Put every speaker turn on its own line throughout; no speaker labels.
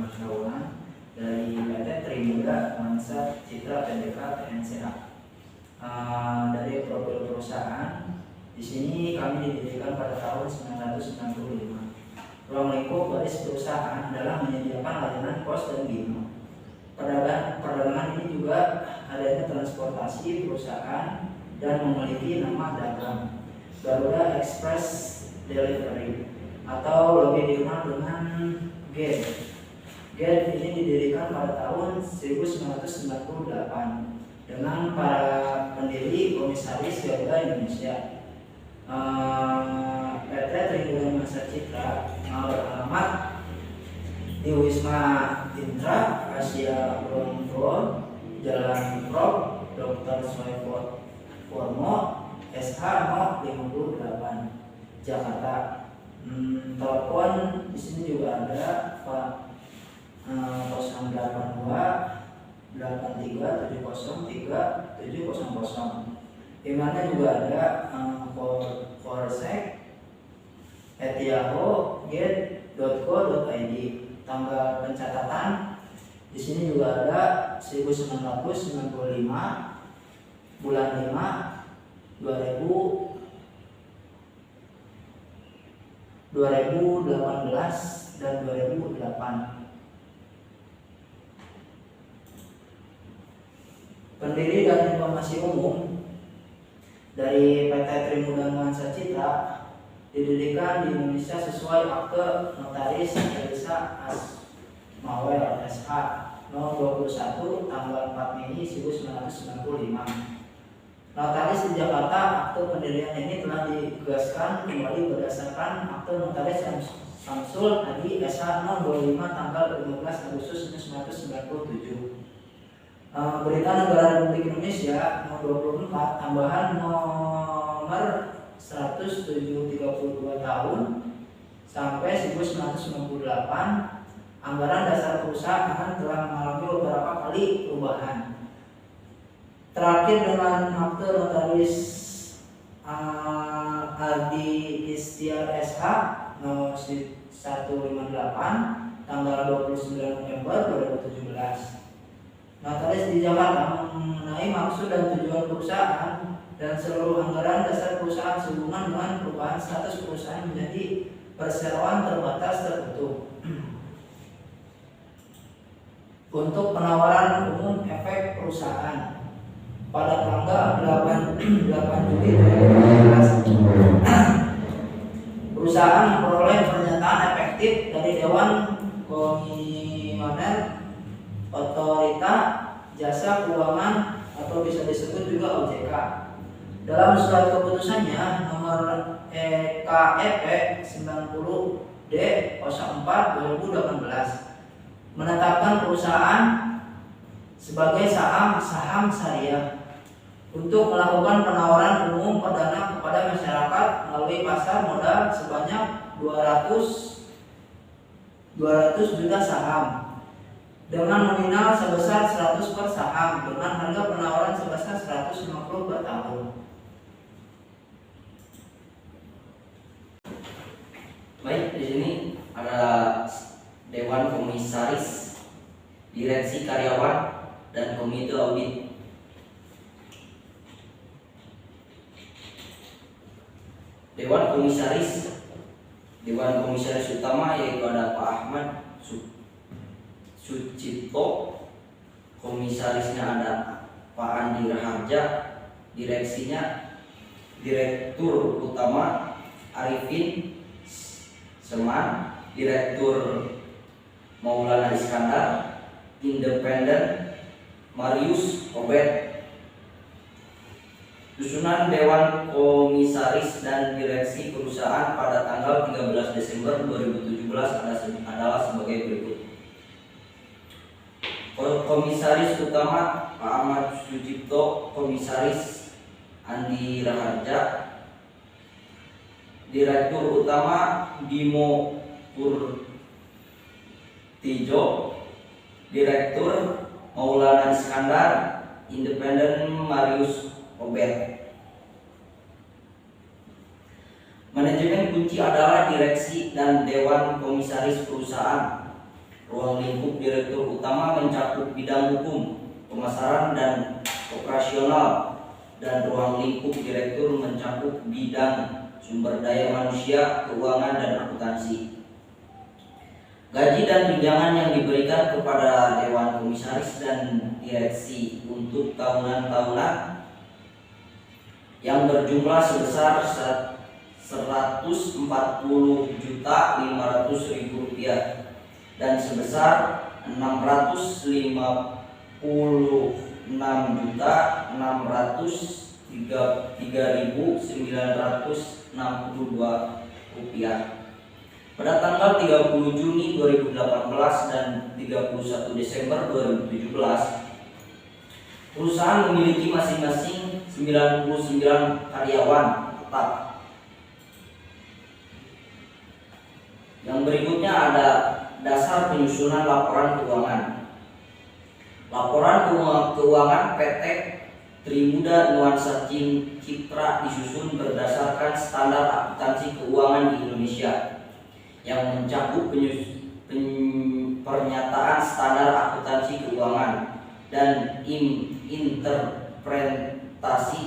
Pengetahuan dari PT Trimuda Nuansa Citra Tbk TNCA. Dari profil perusahaan, di sini kami didirikan pada tahun 1995. Ruang lingkup baris perusahaan adalah menyediakan layanan pos dan bimo. Perdagangan ini juga adanya transportasi perusahaan dan memiliki nama dagang Garuda Express Delivery atau lebih dikenal dengan GED. GED ini didirikan pada tahun 1998 dengan para pendiri komisaris Garuda Indonesia. PT Trimuda Nuansa Citra beralamat di Wisma Intra Asia Ground Floor, Jalan Prof. Dr. Soeharto Formo SH No. 58 Jakarta. Telepon di sini juga ada Pak 082 83 70 3700. Emailnya juga ada forsec@yahoo.co.id. Tanggal pencatatan di sini juga ada 1995 bulan 5 2018 dan 2008. Pendiri dan informasi umum dari PT Trimuda Nuansa Citra didirikan di Indonesia sesuai akte notaris Elisa Asmawel SH nomor 21 tanggal 4 Mei 1995. Notaris di Jakarta, akte pendirian ini telah ditugaskan kembali berdasarkan akte notaris Samsul Hadi SH nomor 25 tanggal 15 Agustus 1997. Berita Negara Republik Indonesia nomor 24 tambahan nomor 1732 tahun sampai 1998. Anggaran dasar perusahaan telah mengalami beberapa kali perubahan. Terakhir dengan akte notaris Adi Istiar SH nomor 158 tanggal 29 November 2017. Notaris di Jakarta mengenai maksud dan tujuan perusahaan dan seluruh anggaran dasar perusahaan sehubungan dengan perubahan status perusahaan menjadi perseroan terbatas tertutup. Untuk penawaran umum efek perusahaan pada tanggal 8 Juli 2018 perusahaan memperoleh pernyataan efektif dari Dewan Komisioner Otorita Jasa Keuangan atau bisa disebut juga OJK. Dalam surat keputusannya nomor EKEP 90D04/2018 menetapkan perusahaan sebagai saham syariah untuk melakukan penawaran umum perdana kepada masyarakat melalui pasar modal sebanyak 200 juta saham dengan nominal sebesar 100 per saham dengan harga penawaran sebesar 150 per tahun.
Baik, di sini ada Dewan Komisaris, Direksi Karyawan, dan Komite Audit. Dewan Komisaris utama yaitu ada Pak Ahmad Sucipto, komisarisnya ada Pak Andi Raharja, direksinya Direktur Utama Arifin Seman, Direktur Maulana Iskandar, Independen Marius Obed. Susunan Dewan Komisaris dan Direksi Perusahaan pada tanggal 13 Desember 2017 adalah sebagai berikut. Komisaris Utama Pak Ahmad Sucipto, Komisaris Andi Raharja, Direktur Utama Bimo Purtijo, Direktur Maulana Iskandar, Independen Marius Obed. Manajemen kunci adalah direksi dan dewan komisaris perusahaan. Ruang lingkup Direktur Utama mencakup bidang hukum, pemasaran, dan operasional, dan ruang lingkup Direktur mencakup bidang sumber daya manusia, keuangan, dan akuntansi. Gaji dan tunjangan yang diberikan kepada Dewan Komisaris dan Direksi untuk tahunan yang berjumlah sebesar Rp140.500.000 dan sebesar Rp656.303.962 pada tanggal 30 Juni 2018 dan 31 Desember 2017. Perusahaan memiliki masing-masing 99 karyawan tetap. Yang berikutnya ada dasar penyusunan laporan keuangan. Laporan keuangan PT Trimuda Nuansa Citra disusun berdasarkan standar akuntansi keuangan di Indonesia yang mencakup pernyataan standar akuntansi keuangan dan interpretasi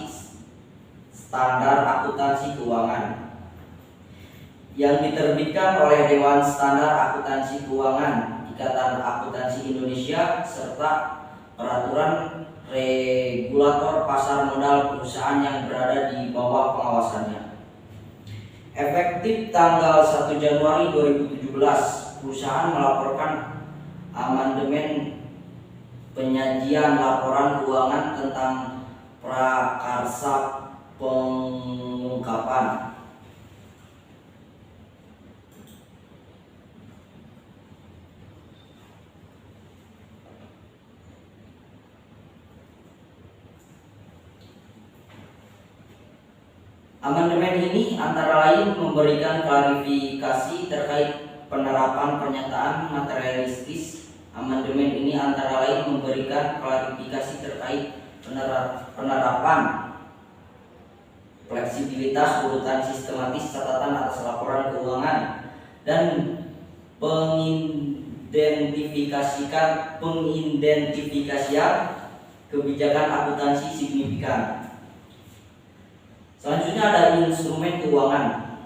standar akuntansi keuangan yang diterbitkan oleh Dewan Standar Akuntansi Keuangan, Ikatan Akuntansi Indonesia, serta peraturan regulator pasar modal perusahaan yang berada di bawah pengawasannya. Efektif tanggal 1 Januari 2017, perusahaan melaporkan amandemen penyajian laporan keuangan tentang prakarsa pengungkapan. Amandemen ini antara lain memberikan klarifikasi terkait penerapan pernyataan materialistis. Amandemen ini antara lain memberikan klarifikasi terkait penerapan fleksibilitas urutan sistematis catatan atas laporan keuangan dan pengidentifikasian kebijakan akuntansi signifikan. Selanjutnya ada instrumen keuangan.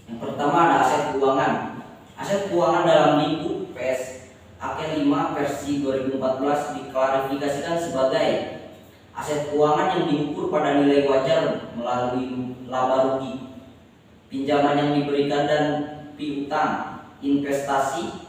Yang pertama ada aset keuangan. Aset keuangan dalam lingkup PS AK 5 versi 2014 diklarifikasikan sebagai aset keuangan yang diukur pada nilai wajar melalui laba rugi, pinjaman yang diberikan dan piutang, investasi,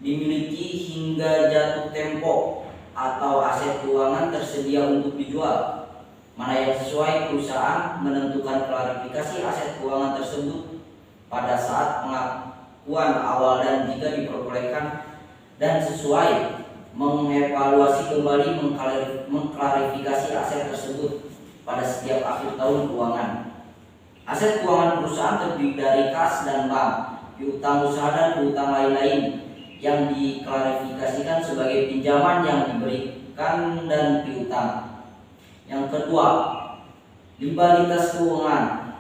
dimiliki hingga jatuh tempo, atau aset keuangan tersedia untuk dijual. Mana yang sesuai, perusahaan menentukan klarifikasi aset keuangan tersebut pada saat pengakuan awal dan jika diperbolehkan dan sesuai mengevaluasi kembali mengklarifikasi aset tersebut pada setiap akhir tahun keuangan. Aset keuangan perusahaan terdiri dari kas dan bank, piutang usaha dan piutang lain-lain yang diklarifikasikan sebagai pinjaman yang diberikan dan piutang. Yang kedua, libalitas keuangan.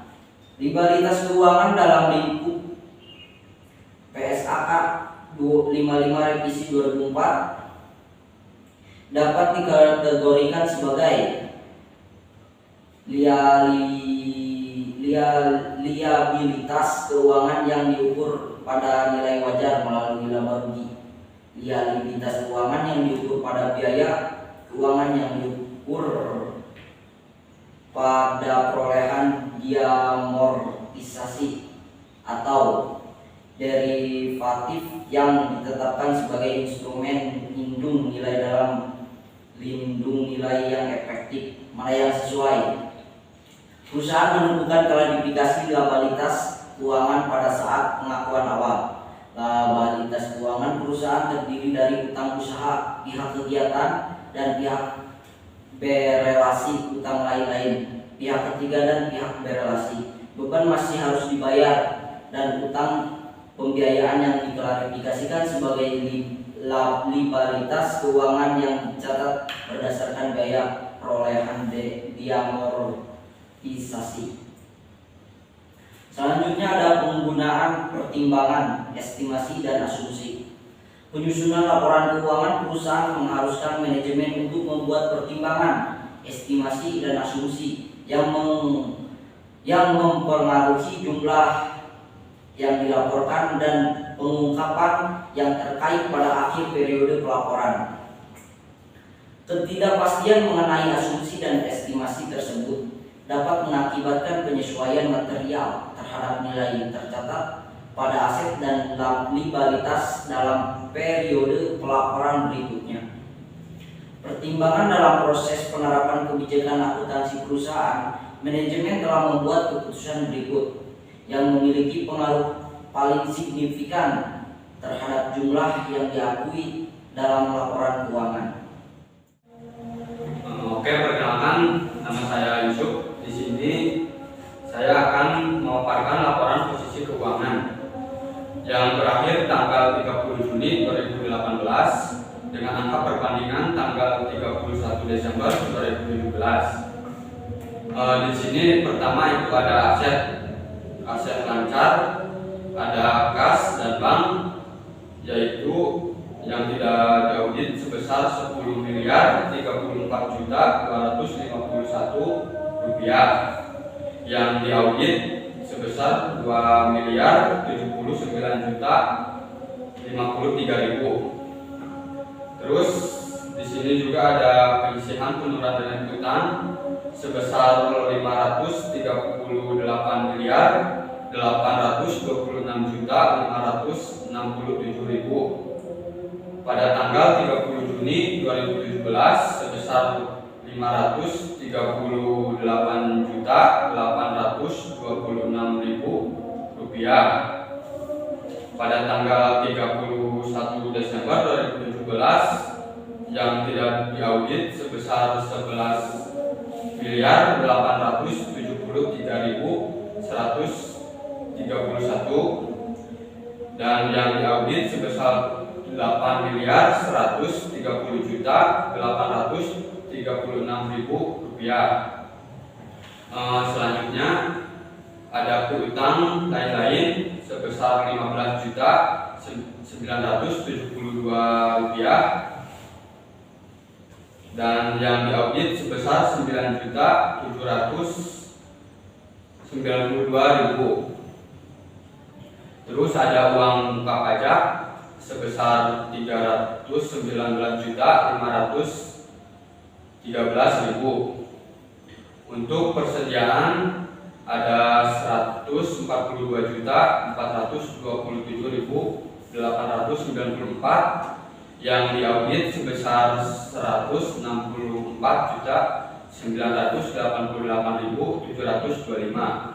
Libalitas keuangan dalam lingkup PSAK 255 revisi 2004 dapat dikategorikan sebagai liabilitas keuangan yang diukur pada nilai wajar melalui laba rugi, liabilitas keuangan yang diukur pada biaya keuangan yang diukur pada perolehan diamortisasi atau derivatif yang ditetapkan sebagai instrumen lindung nilai dalam lindung nilai yang efektif. Mana yang sesuai? Perusahaan menentukan klarifikasi labalitas keuangan pada saat pengakuan awal. Labalitas keuangan perusahaan terdiri dari utang usaha, pihak kegiatan, dan pihak berelasi utang lain-lain, pihak ketiga dan pihak berelasi. Beban masih harus dibayar dan utang pembiayaan yang diklarifikasikan sebagai libalitas keuangan yang dicatat berdasarkan biaya perolehan diamortisasi. Selanjutnya ada penggunaan pertimbangan, estimasi, dan asumsi. Penyusunan laporan keuangan perusahaan mengharuskan manajemen untuk membuat pertimbangan, estimasi, dan asumsi yang mempengaruhi jumlah yang dilaporkan dan pengungkapan yang terkait pada akhir periode pelaporan. Ketidakpastian mengenai asumsi dan estimasi tersebut dapat mengakibatkan penyesuaian material terhadap nilai tercatat pada aset dan liabilitas dalam periode pelaporan berikutnya. Pertimbangan dalam proses penerapan kebijakan akuntansi perusahaan, manajemen telah membuat keputusan berikut yang memiliki pengaruh paling signifikan terhadap jumlah yang diakui dalam laporan keuangan.
Oke, perkenalkan, nama saya Yusuf. Di sini saya akan memaparkan laporan posisi keuangan yang berakhir tanggal 30 Juni 2018 dengan angka perbandingan tanggal 31 Desember 2017. Di sini pertama itu ada aset lancar, ada kas dan bank, yaitu yang tidak diaudit sebesar 10.034.251 rupiah, yang diaudit sebesar 2.079.053.000. Terus di sini juga ada penyisihan penurunan dana utang sebesar 538.826.567.000 pada tanggal 30 Juni 2017 sebesar 538.826.000 rupiah. Pada tanggal 31 Desember 2017 yang tidak diaudit sebesar 11.083.131 dan yang diaudit sebesar 8.130.836.000 rupiah. Selanjutnya ada piutang lain-lain sebesar 15.972 rupiah dan yang diaudit sebesar 9.792.000. Terus ada uang muka pajak sebesar 319.513.000. Untuk persediaan ada 142.427.894 yang diaudit sebesar 164.988.725.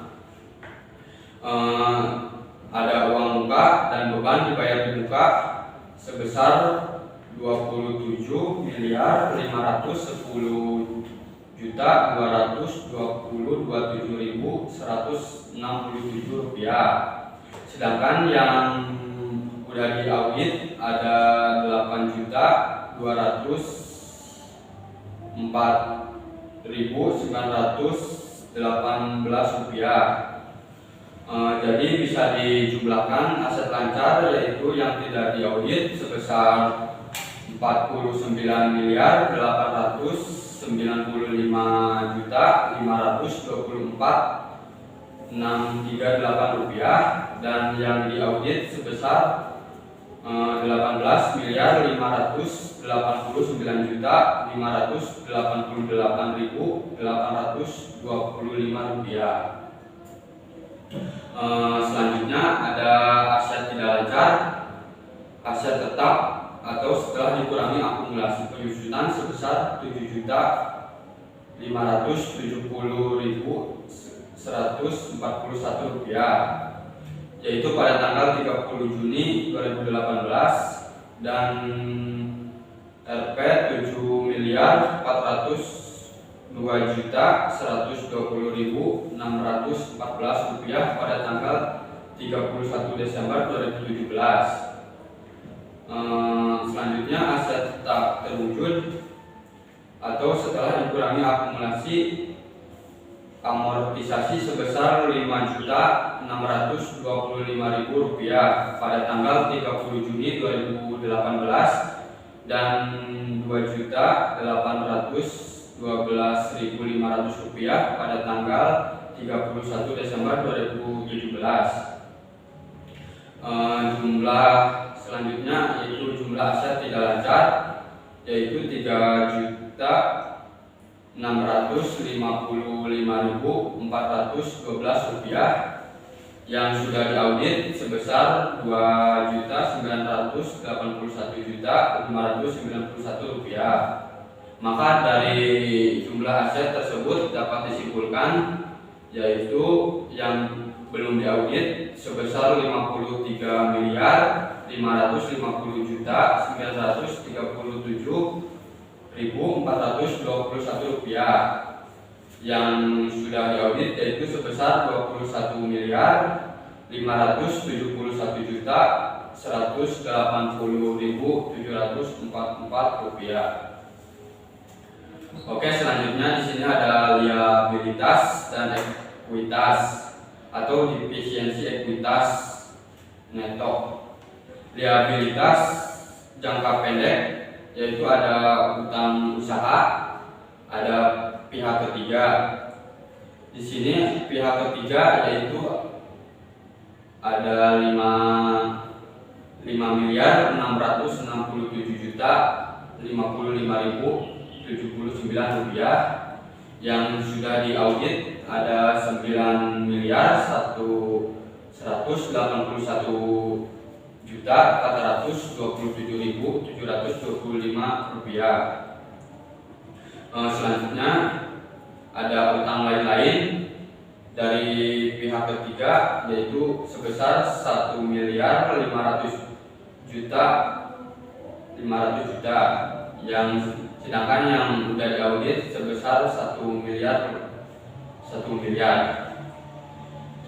Ada uang muka dan beban dibayar di muka sebesar 27.210.227.167 rupiah. Sedangkan yang udah diaudit ada 8.4.918 rupiah. Jadi bisa dijumlahkan aset lancar yaitu yang tidak diaudit sebesar 49.524.638 rupiah dan yang diaudit sebesar 18.589.588.825 rupiah. Selanjutnya ada aset tidak lancar, aset tetap atau setelah dikurangi akumulasi penyusunan sebesar 7.570.141 rupiah, yaitu pada tanggal 30 Juni 2018 dan Rp 7.402.120.614 rupiah pada tanggal 31 Desember 2017. Selanjutnya aset tak terwujud atau setelah dikurangi akumulasi amortisasi sebesar 5.000.000 Rp2.625.000 pada tanggal 30 Juni 2018 dan Rp2.812.500 pada tanggal 31 Desember 2017. Jumlah selanjutnya yaitu jumlah aset tidak lancar, yaitu Rp3.655.412 yang sudah diaudit sebesar Rp2.981.591. Maka dari jumlah aset tersebut dapat disimpulkan yaitu yang belum diaudit sebesar Rp55.537.421, yang sudah diaudit yaitu sebesar Rp21.571.180.744. Oke, selanjutnya di sini ada liabilitas dan ekuitas atau defisiensi ekuitas neto. Liabilitas jangka pendek yaitu ada utang usaha, ada pihak ketiga. Di sini pihak ketiga yaitu ada 5.667.055.079 rupiah. Yang sudah diaudit ada 9.121.427.725 rupiah. Selanjutnya ada utang lain-lain dari pihak ketiga yaitu sebesar 1.500.000.000, yang sedangkan yang sudah diaudit sebesar 1 miliar.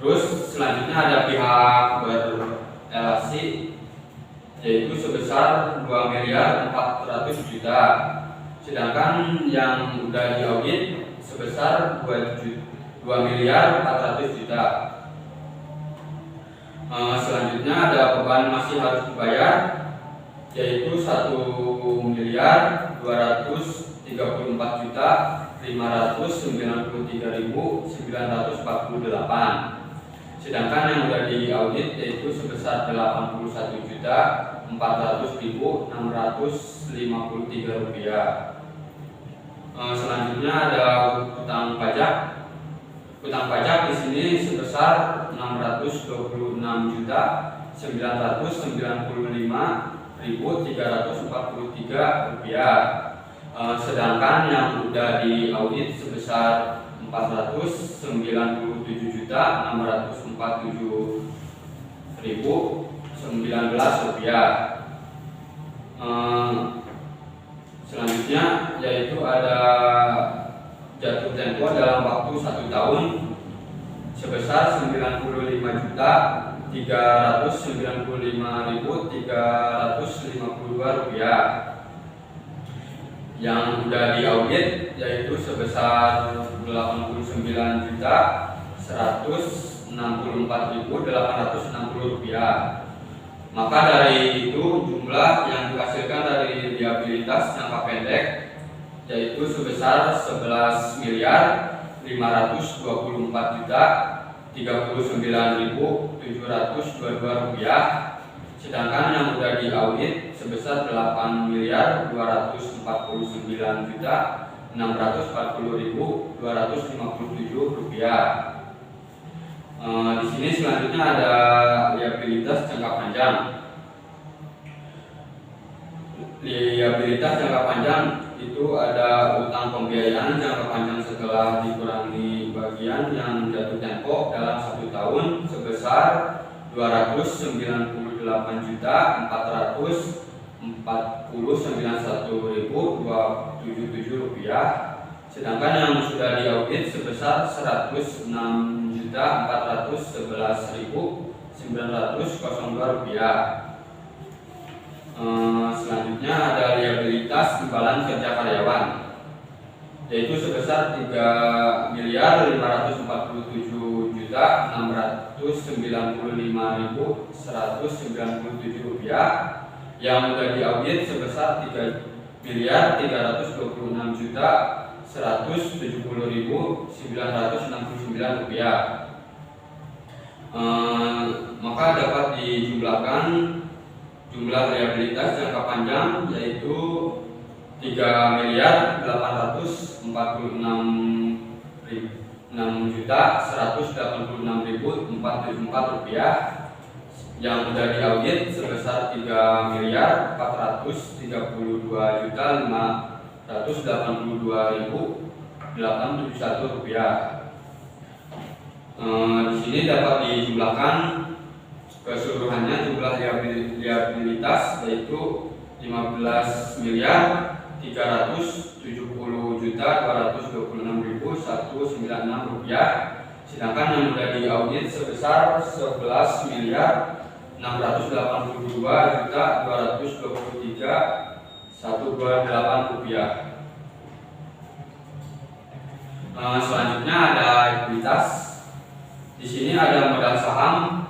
Terus selanjutnya ada pihak berelasi yaitu sebesar 2.400.000.000, sedangkan yang sudah diaudit sebesar 2.400.000.000. Selanjutnya ada beban masih harus dibayar yaitu 1.234.593.948, sedangkan yang sudah diaudit yaitu sebesar 81.400.653 rupiah. Selanjutnya ada utang pajak. Utang pajak di sini sebesar 626.995.343 rupiah. Sedangkan yang sudah diaudit sebesar 497.647.019 rupiah. Selanjutnya yaitu ada jatuh tempo dalam waktu 1 tahun sebesar 95.395.352 rupiah. Yang sudah diaudit yaitu sebesar 89.164.860 rupiah. Maka dari itu jumlah yang dihasilkan dari liabilitas jangka pendek yaitu sebesar 11.524.039.722 rupiah, sedangkan yang sudah diaudit sebesar 8.249.640.257 rupiah. Di sini selanjutnya ada liabilitas jangka panjang. Liabilitas jangka panjang itu ada utang pembiayaan jangka panjang setelah dikurangi bagian yang jatuh tempo dalam 1 tahun sebesar 298.441.027 rupiah, sedangkan yang sudah diaudit sebesar 106.411.902 rupiah. Selanjutnya ada liabilitas imbalan kerja karyawan yaitu sebesar 3.547.600.000 Rp195.197, yang mudah diaudit sebesar Rp3.326.170.969. Maka dapat dijumlahkan jumlah liabilitas jangka panjang, yaitu 3.446.186.474 rupiah, yang mudah diaudit sebesar 3.482.582.871 rupiah. Di sini dapat dijumlahkan keseluruhannya jumlah liabilitas, yaitu 15.370.226.196 rupiah, sedangkan yang mudah diaudit sebesar 11.062.223.128 rupiah. Selanjutnya ada ekuitas. Di sini ada modal saham,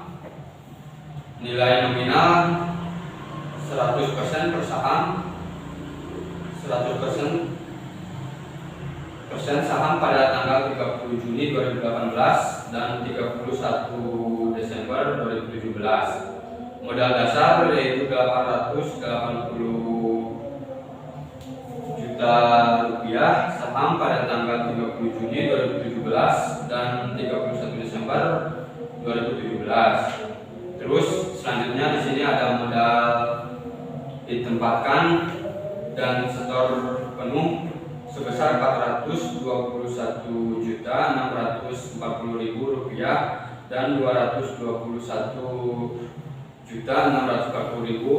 nilai nominal 100% per saham, 100% saham pada tanggal 30 Juni 2018 dan 31 Desember 2017. Modal dasar yaitu 880 juta rupiah saham pada tanggal 30 Juni 2017 dan 31 Desember 2017. Terus selanjutnya di sini ada modal ditempatkan dan setor penuh sebesar Rp421.640.000 dan Rp221.640.000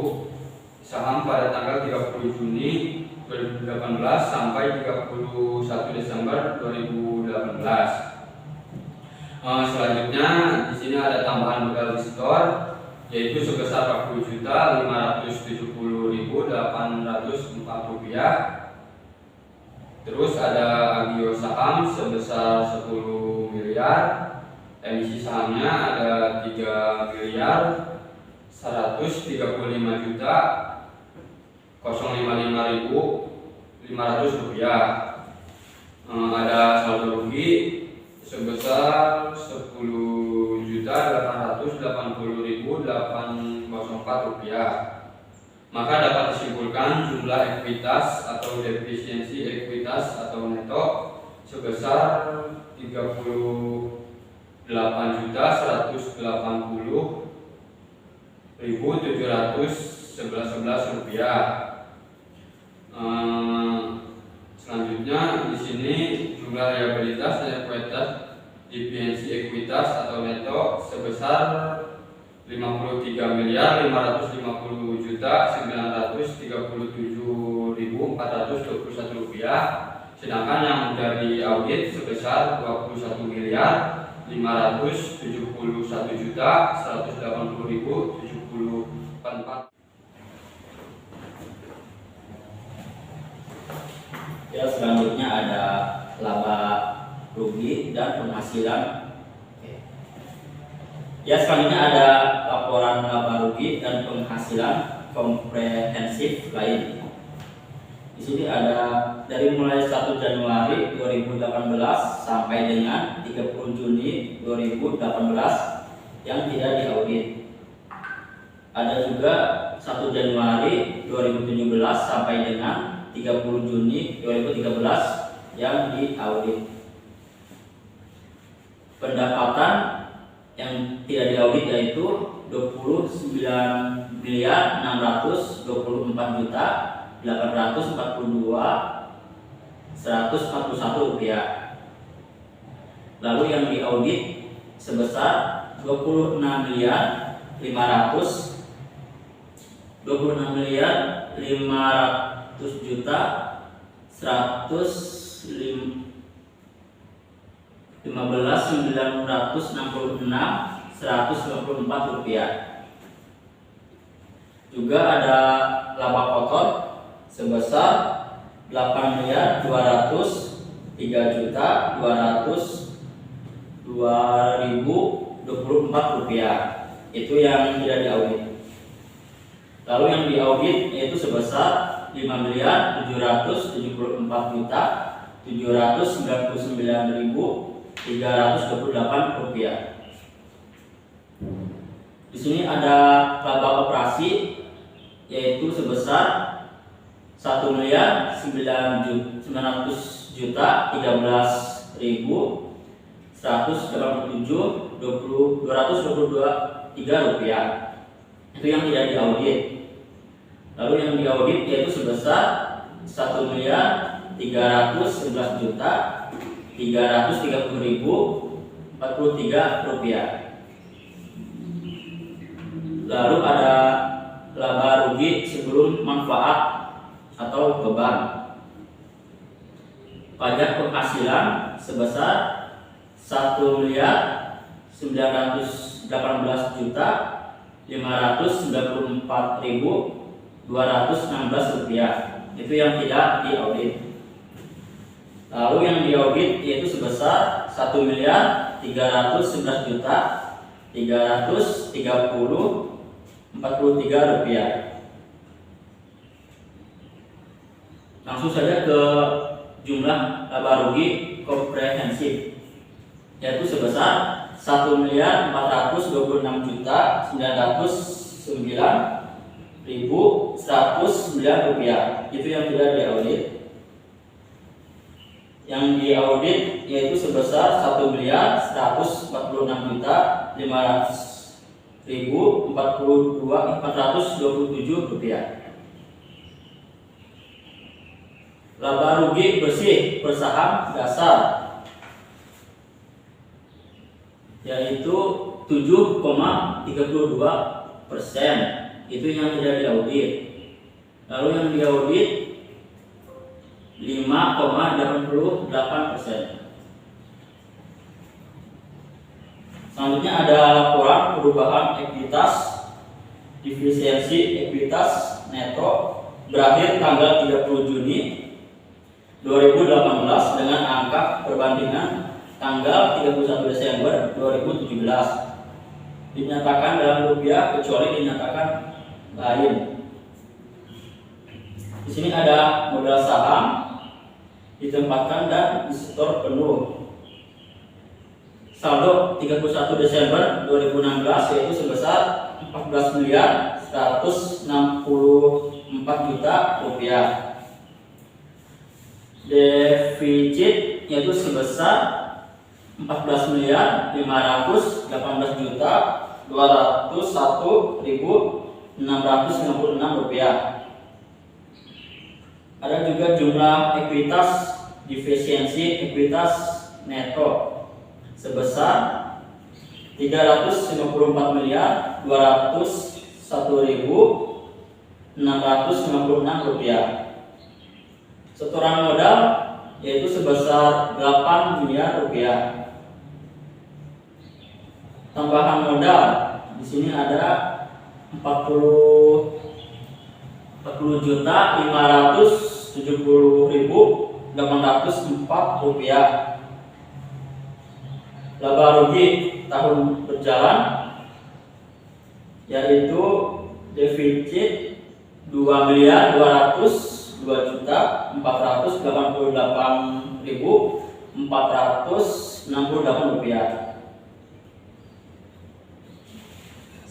saham pada tanggal 30 Juni 2018 sampai 31 Desember 2018. Selanjutnya di sini ada tambahan modal di store, yaitu sebesar Rp40.570.804 rupiah. Terus ada agio saham sebesar 10 miliar, emisi sahamnya ada 3.155.055.500 rupiah. Ada saldo rugi sebesar 10.880.804 rupiah. Maka dapat disimpulkan jumlah ekuitas atau defisiensi ekuitas atau neto sebesar 38.180.711 rupiah. Selanjutnya di sini jumlah liabilitas dan ekuitas defisiensi ekuitas atau neto sebesar 53.550.937.421 rupiah, sedangkan yang mudah diaudit sebesar 21.571.180.074.
Ya, selanjutnya ada laba rugi dan penghasilan. Ya, selanjutnya ada laporan laba rugi dan penghasilan komprehensif lain. Di sini ada dari mulai 1 Januari 2018 sampai dengan 30 Juni 2018 yang tidak diaudit. Ada juga 1 Januari 2017 sampai dengan 30 Juni 2013 yang diaudit. Pendapatan yang tidak diaudit yaitu 29.624.842.141 rupiah. Lalu yang diaudit sebesar 26.500.194 rupiah. Juga ada laba kotor sebesar 8.203.202.000
rupiah. Itu yang tidak diaudit. Lalu yang diaudit yaitu sebesar 5.774.799.328 rupiah. Di sini ada laba operasi yaitu sebesar 1.913.222.3 rupiah. Itu yang tidak diaudit. Lalu yang diaudit yaitu sebesar 1.311.330.043 rupiah. Lalu ada laba rugi sebelum manfaat atau beban. Pajak penghasilan sebesar 1.919.594.216 rupiah. Itu yang tidak diaudit. Lalu yang diaudit yaitu sebesar 1.311.330.43 rupiah. Langsung saja ke jumlah laba rugi komprehensif yaitu sebesar 1.429.909.109 rupiah. Itu yang tidak diaudit. Yang diaudit yaitu sebesar 1.146.500.427 rupiah. Laba rugi bersih per saham dasar yaitu 7,32%. Itu yang tidak diaudit. Lalu yang diaudit 5,88%. Selanjutnya ada laporan perubahan ekuitas defisiensi ekuitas neto berakhir tanggal 30 Juni 2018 dengan angka perbandingan tanggal 31 Desember 2017. Dinyatakan dalam rupiah kecuali dinyatakan lain. Di sini ada modal saham ditempatkan dan disetor penuh. Saldo 31 Desember 2016 yaitu sebesar 14.164 juta rupiah. Defisit yaitu sebesar 14.521.201.656 rupiah. Ada juga jumlah ekuitas defisiensi ekuitas neto sebesar 354.201.656 rupiah. Setoran modal yaitu sebesar 8 miliar rupiah. Tambahan modal di sini ada 40.570.804 rupiah. Laba rugi tahun berjalan yaitu defisit 2.202.488.468 rupiah.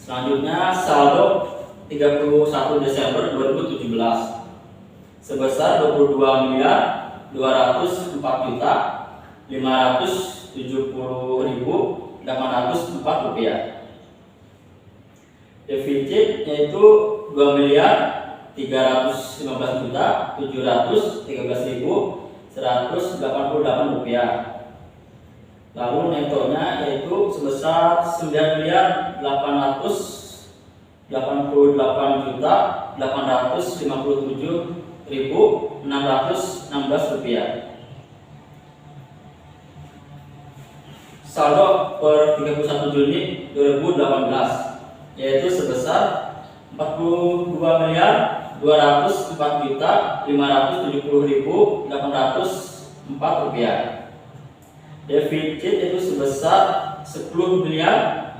Selanjutnya saldo 31 Desember 2017 sebesar 22.204.570.804 rupiah. Defisit yaitu 2.315.713.188 rupiah. Lalu netonya yaitu sebesar 9.888.857.616 rupiah. Saldo per 31 Juni 2018 yaitu sebesar 42.204.570.804 rupiah. Defisit itu sebesar 10.202.488.404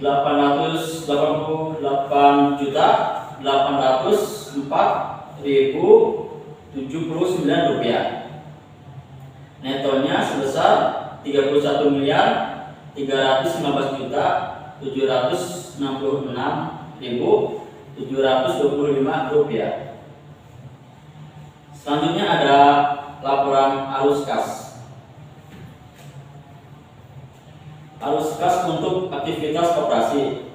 888.804.079 rupiah. Netonya sebesar 31.315.766.725 rupiah. Selanjutnya ada laporan arus kas. Arus kas untuk aktivitas koperasi.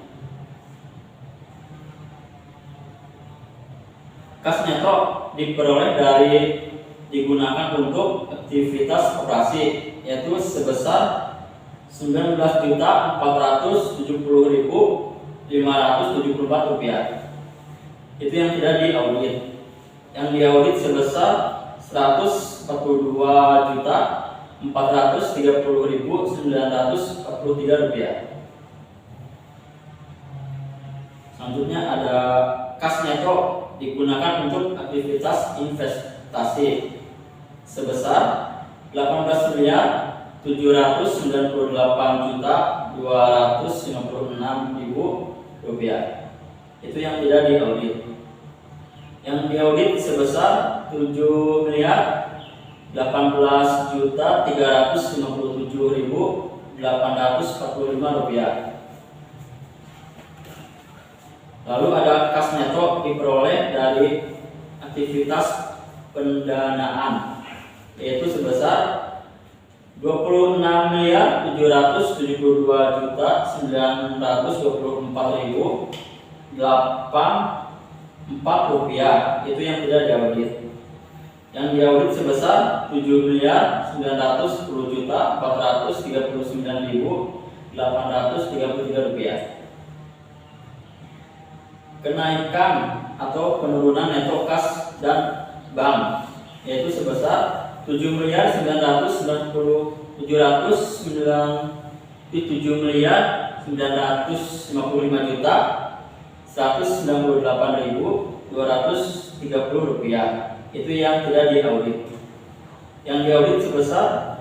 Kas neto diperoleh dari digunakan untuk aktivitas koperasi, yaitu sebesar 19.470.574 rupiah. Itu yang tidak diaudit. Yang diaudit sebesar 142.430.943 rupiah. Selanjutnya ada kas neto digunakan untuk aktivitas investasi sebesar 18.798.256.000 rupiah. Itu yang tidak diaudit. Yang diaudit sebesar 7.318.357.845 rupiah. Lalu ada kas neto diperoleh dari aktivitas pendanaan, yaitu sebesar 26.722.924.084 rupiah. Itu yang tidak diaudit. Yang diaudit sebesar 7.439.833 rupiah. Kenaikan atau penurunan neto kas dan bank, yaitu sebesar 7.755.198.230 rupiah. Itu yang tidak diaudit. Yang diaudit sebesar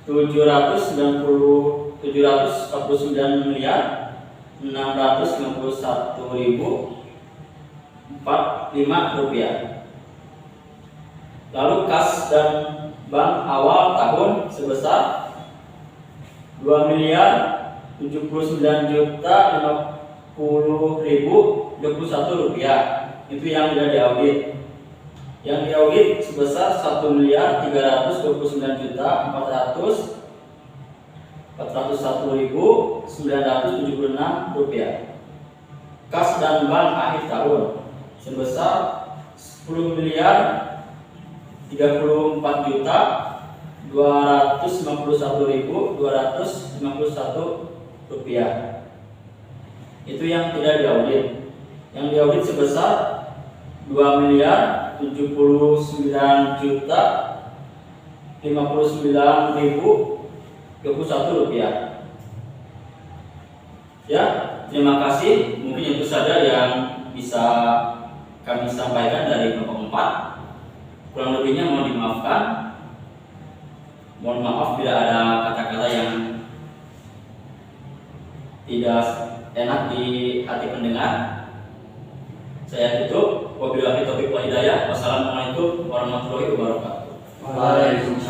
749.651.045 rupiah. Lalu kas dan bank awal tahun sebesar 2.079.050.021 rupiah. Itu yang tidak diaudit. Yang diaudit sebesar 1.341.976 rupiah. Kas dan bank akhir tahun sebesar 10.334.251.251 rupiah. Itu yang tidak diaudit. Yang diaudit sebesar 2.079.059.021 rupiah. Ya, terima kasih. Mungkin itu saja yang bisa kami sampaikan dari kelompok 4. Kurang lebihnya mohon dimaafkan. Mohon maaf bila ada kata-kata yang tidak enak di hati pendengar. Saya tutup. Wabillahi taufiq wal hidayah. Wassalamualaikum warahmatullahi wabarakatuh.
Waalaikumsalam.